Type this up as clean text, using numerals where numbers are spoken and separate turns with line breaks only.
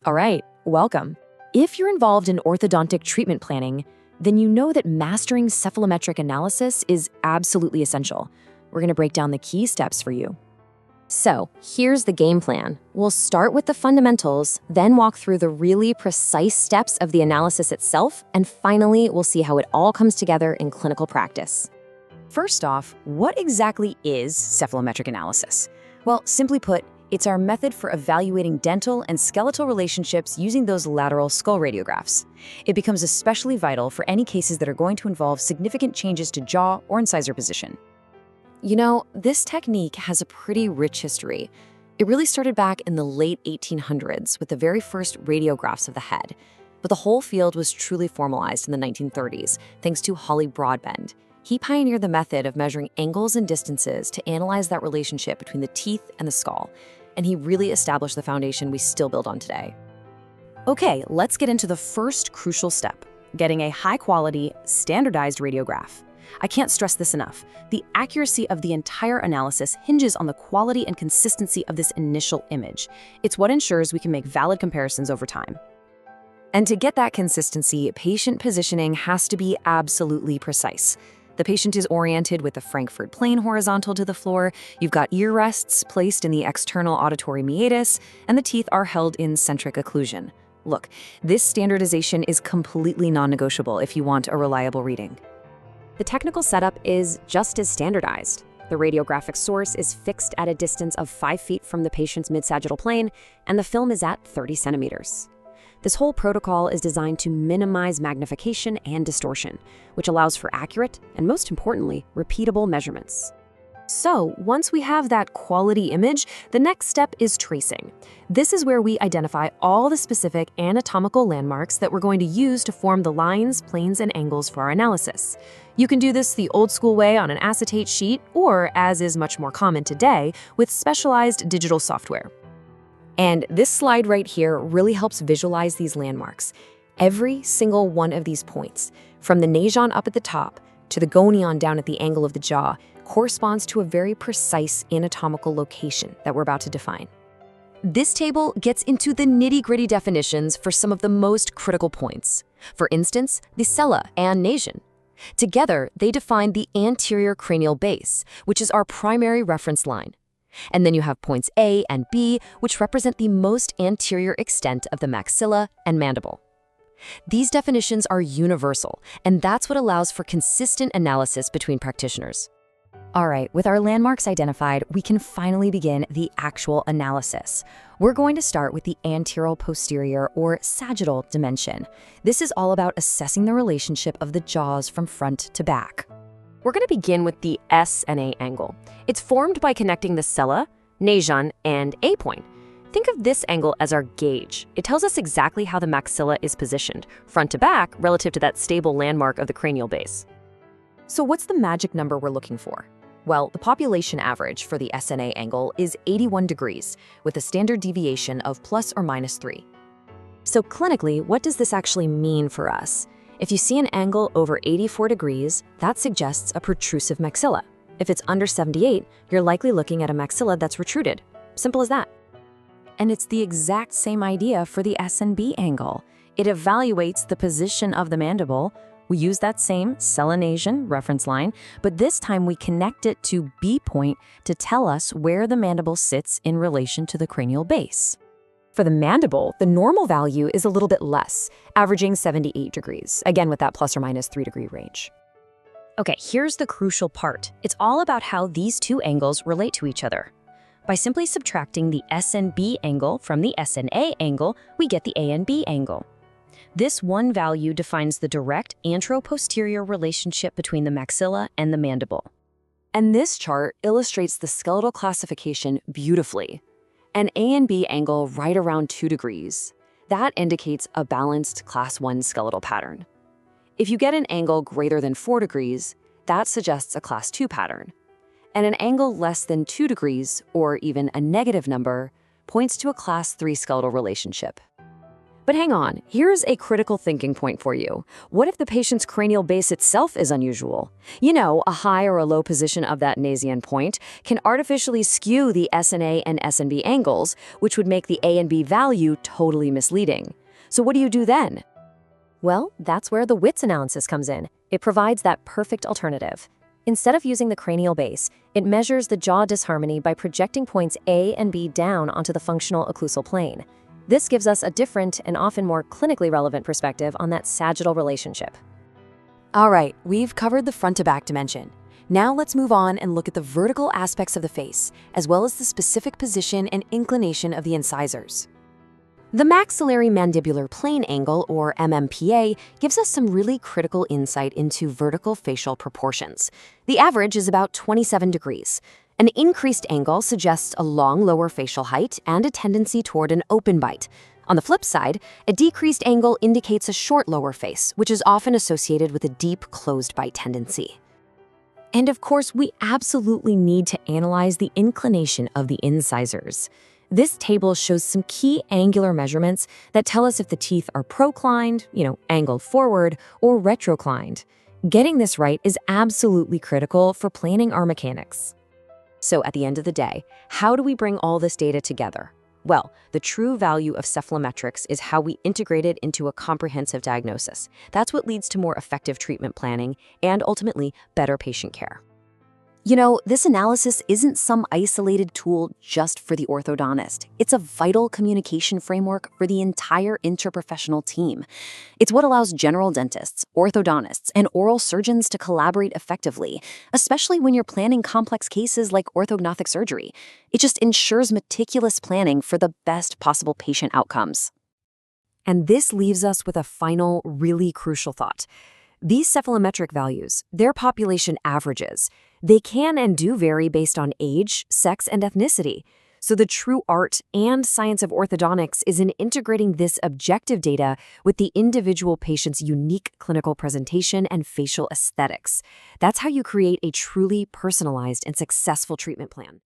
All right, welcome. If you're involved in orthodontic treatment planning, then you know that mastering cephalometric analysis is absolutely essential. We're going to break down the key steps for you. So, here's the game plan. We'll start with the fundamentals, then walk through the really precise steps of the analysis itself, and finally, we'll see how it all comes together in clinical practice. First off, what exactly is cephalometric analysis? Well, simply put, it's our method for evaluating dental and skeletal relationships using those lateral skull radiographs. It becomes especially vital for any cases that are going to involve significant changes to jaw or incisor position. You know, this technique has a pretty rich history. It really started back in the late 1800s with the very first radiographs of the head. But the whole field was truly formalized in the 1930s, thanks to Holly Broadbent. He pioneered the method of measuring angles and distances to analyze that relationship between the teeth and the skull. And he really established the foundation we still build on today. Okay, let's get into the first crucial step, getting a high-quality, standardized radiograph. I can't stress this enough. The accuracy of the entire analysis hinges on the quality and consistency of this initial image. It's what ensures we can make valid comparisons over time. And to get that consistency, patient positioning has to be absolutely precise. The patient is oriented with the Frankfurt plane horizontal to the floor, you've got ear rests placed in the external auditory meatus, and the teeth are held in centric occlusion. Look, this standardization is completely non-negotiable if you want a reliable reading. The technical setup is just as standardized. The radiographic source is fixed at a distance of 5 feet from the patient's mid-sagittal plane, and the film is at 30 centimeters. This whole protocol is designed to minimize magnification and distortion, which allows for accurate and, most importantly, repeatable measurements. So, once we have that quality image, the next step is tracing. This is where we identify all the specific anatomical landmarks that we're going to use to form the lines, planes, and angles for our analysis. You can do this the old-school way on an acetate sheet, or, as is much more common today, with specialized digital software. And this slide right here really helps visualize these landmarks. Every single one of these points, from the nasion up at the top to the gonion down at the angle of the jaw, corresponds to a very precise anatomical location that we're about to define. This table gets into the nitty-gritty definitions for some of the most critical points. For instance, the sella and nasion. Together, they define the anterior cranial base, which is our primary reference line. And then you have points A and B, which represent the most anterior extent of the maxilla and mandible. These definitions are universal, and that's what allows for consistent analysis between practitioners. All right, with our landmarks identified, we can finally begin the actual analysis. We're going to start with the anteroposterior or sagittal dimension. This is all about assessing the relationship of the jaws from front to back. We're going to begin with the S&A angle. It's formed by connecting the sella, nasion, and A point. Think of this angle as our gauge. It tells us exactly how the maxilla is positioned, front to back, relative to that stable landmark of the cranial base. So what's the magic number we're looking for? Well, the population average for the S&A angle is 81 degrees, with a standard deviation of plus or minus 3. So clinically, what does this actually mean for us? If you see an angle over 84 degrees, that suggests a protrusive maxilla. If it's under 78, you're likely looking at a maxilla that's retruded. Simple as that. And it's the exact same idea for the S&B angle. It evaluates the position of the mandible. We use that same sella-nasion reference line, but this time we connect it to B point to tell us where the mandible sits in relation to the cranial base. For the mandible, the normal value is a little bit less, averaging 78 degrees, again with that plus or minus 3 degree range. Okay, here's the crucial part. It's all about how these two angles relate to each other. By simply subtracting the S&B angle from the S&A angle, we get the A and B angle. This one value defines the direct anteroposterior relationship between the maxilla and the mandible. And this chart illustrates the skeletal classification beautifully. An A and B angle right around 2 degrees. That indicates a balanced class 1 skeletal pattern. If you get an angle greater than 4 degrees, that suggests a class 2 pattern. And an angle less than 2 degrees, or even a negative number, points to a class 3 skeletal relationship. But hang on, here's a critical thinking point for you. What if the patient's cranial base itself is unusual? You know, a high or a low position of that nasient point can artificially skew the SNA and SNB angles, which would make the A and B value totally misleading. So what do you do then?
Well, that's where the WITS analysis comes in. It provides that perfect alternative. Instead of using the cranial base, it measures the jaw disharmony by projecting points A and B down onto the functional occlusal plane. This gives us a different and often more clinically relevant perspective on that sagittal relationship.
All right, we've covered the front-to-back dimension. Now let's move on and look at the vertical aspects of the face, as well as the specific position and inclination of the incisors. The maxillary mandibular plane angle, or MMPA, gives us some really critical insight into vertical facial proportions. The average is about 27 degrees. An increased angle suggests a long lower facial height and a tendency toward an open bite. On the flip side, a decreased angle indicates a short lower face, which is often associated with a deep closed bite tendency. And of course, we absolutely need to analyze the inclination of the incisors. This table shows some key angular measurements that tell us if the teeth are proclined, angled forward, or retroclined. Getting this right is absolutely critical for planning our mechanics. So at the end of the day, how do we bring all this data together? Well, the true value of cephalometrics is how we integrate it into a comprehensive diagnosis. That's what leads to more effective treatment planning and ultimately better patient care. This analysis isn't some isolated tool just for the orthodontist. It's a vital communication framework for the entire interprofessional team. It's what allows general dentists, orthodontists, and oral surgeons to collaborate effectively, especially when you're planning complex cases like orthognathic surgery. It just ensures meticulous planning for the best possible patient outcomes. And this leaves us with a final, really crucial thought. These cephalometric values, they're population averages. They can and do vary based on age, sex, and ethnicity. So the true art and science of orthodontics is in integrating this objective data with the individual patient's unique clinical presentation and facial aesthetics. That's how you create a truly personalized and successful treatment plan.